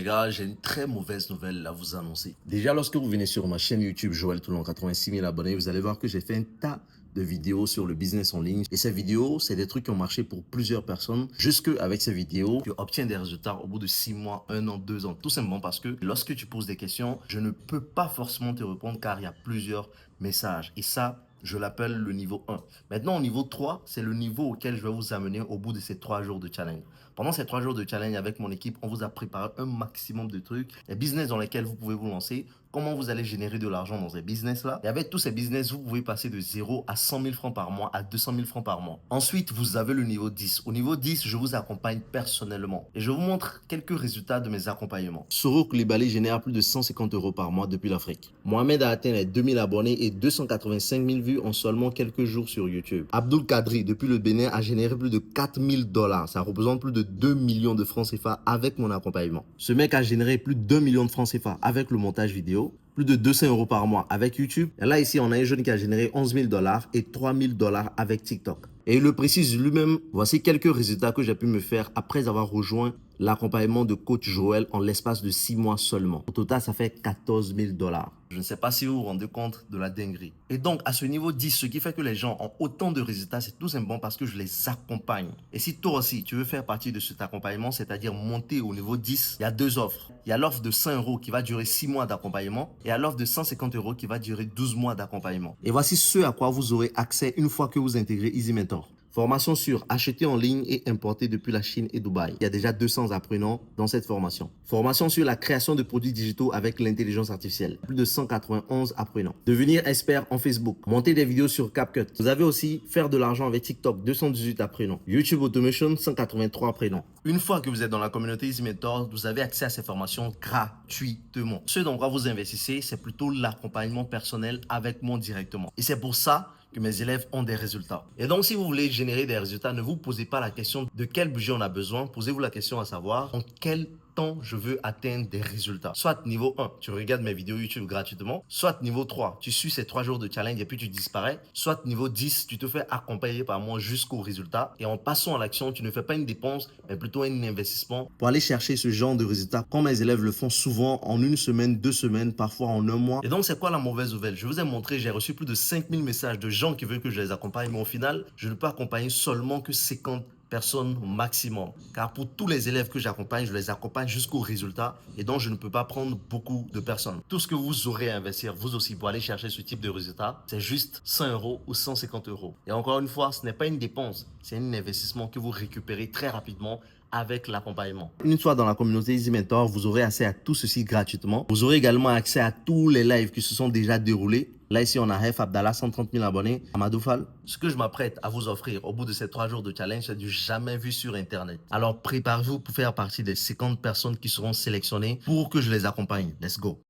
les gars, j'ai une très mauvaise nouvelle à vous annoncer. Déjà, lorsque vous venez sur ma chaîne YouTube Joël Toulon, 86 000 abonnés, vous allez voir que j'ai fait un tas de vidéos sur le business en ligne. Et ces vidéos, c'est des trucs qui ont marché pour plusieurs personnes. Jusque avec ces vidéos, tu obtiens des résultats au bout de 6 mois, 1 an, 2 ans. Tout simplement parce que lorsque tu poses des questions, je ne peux pas forcément te répondre car il y a plusieurs messages. Et ça, je l'appelle le niveau 1. Maintenant, au niveau 3, c'est le niveau auquel je vais vous amener au bout de ces 3 jours de challenge. Pendant ces 3 jours de challenge avec mon équipe, on vous a préparé un maximum de trucs, des business dans lesquels vous pouvez vous lancer, comment vous allez générer de l'argent dans ces business-là. Et avec tous ces business, vous pouvez passer de 0 à 100 000 francs par mois, à 200 000 francs par mois. Ensuite, vous avez le niveau 10. Au niveau 10, je vous accompagne personnellement. Et je vous montre quelques résultats de mes accompagnements. Soro Koulibaly génère plus de 150 € par mois depuis l'Afrique. Mohamed a atteint les 2000 abonnés et 285 000 vues en seulement quelques jours sur YouTube. Abdul Kadri, depuis le Bénin, a généré plus de 4 000 $. Ça représente plus de 2 millions de francs CFA avec mon accompagnement. Ce mec a généré plus de 2 millions de francs CFA avec le montage vidéo, plus de 200 € par mois avec YouTube. Et là, ici, on a un jeune qui a généré 11 000 $ et 3 000 $ avec TikTok. Et il le précise lui-même, voici quelques résultats que j'ai pu me faire après avoir rejoint l'accompagnement de coach Joël en l'espace de 6 mois seulement. Au total, ça fait 14 000 $. Je ne sais pas si vous vous rendez compte de la dinguerie. Et donc, à ce niveau 10, ce qui fait que les gens ont autant de résultats, c'est tout simplement parce que je les accompagne. Et si toi aussi, tu veux faire partie de cet accompagnement, c'est-à-dire monter au niveau 10, il y a deux offres. Il y a l'offre de 100 € qui va durer 6 mois d'accompagnement et à l'offre de 150 € qui va durer 12 mois d'accompagnement. Et voici ce à quoi vous aurez accès une fois que vous intégrez Easy Mentor. Formation sur acheter en ligne et importer depuis la Chine et Dubaï. Il y a déjà 200 apprenants dans cette formation. Formation sur la création de produits digitaux avec l'intelligence artificielle. Plus de 191 apprenants. Devenir expert en Facebook. Monter des vidéos sur CapCut. Vous avez aussi faire de l'argent avec TikTok. 218 apprenants. YouTube Automation, 183 apprenants. Une fois que vous êtes dans la communauté Easy Mentor, vous avez accès à ces formations gratuitement. Ce dans quoi vous investissez, c'est plutôt l'accompagnement personnel avec moi directement. Et c'est pour ça que mes élèves ont des résultats. Et donc, si vous voulez générer des résultats, ne vous posez pas la question de quel budget on a besoin. Posez-vous la question à savoir en quel temps je veux atteindre des résultats. Soit niveau 1, tu regardes mes vidéos YouTube gratuitement. Soit niveau 3, tu suis ces 3 jours de challenge et puis tu disparais. Soit niveau 10, tu te fais accompagner par moi jusqu'au résultat. Et en passant à l'action, tu ne fais pas une dépense, mais plutôt un investissement pour aller chercher ce genre de résultats comme mes élèves le font souvent en une semaine, 2 semaines, parfois en un mois. Et donc, c'est quoi la mauvaise nouvelle? Je vous ai montré, j'ai reçu plus de 5000 messages de gens qui veulent que je les accompagne, mais au final, je ne peux accompagner seulement que 50 personnes au maximum. Car pour tous les élèves que j'accompagne, je les accompagne jusqu'au résultat et donc je ne peux pas prendre beaucoup de personnes. Tout ce que vous aurez à investir, vous aussi, pour aller chercher ce type de résultat, c'est juste 100 € ou 150 €. Et encore une fois, ce n'est pas une dépense, c'est un investissement que vous récupérez très rapidement avec l'accompagnement. Une fois dans la communauté Easy Mentor, vous aurez accès à tout ceci gratuitement. Vous aurez également accès à tous les lives qui se sont déjà déroulés. Là, ici, on a Hef Abdallah, 130 000 abonnés. Amadou Fall. Ce que je m'apprête à vous offrir au bout de ces 3 jours de challenge, c'est du jamais vu sur Internet. Alors, préparez-vous pour faire partie des 50 personnes qui seront sélectionnées pour que je les accompagne. Let's go.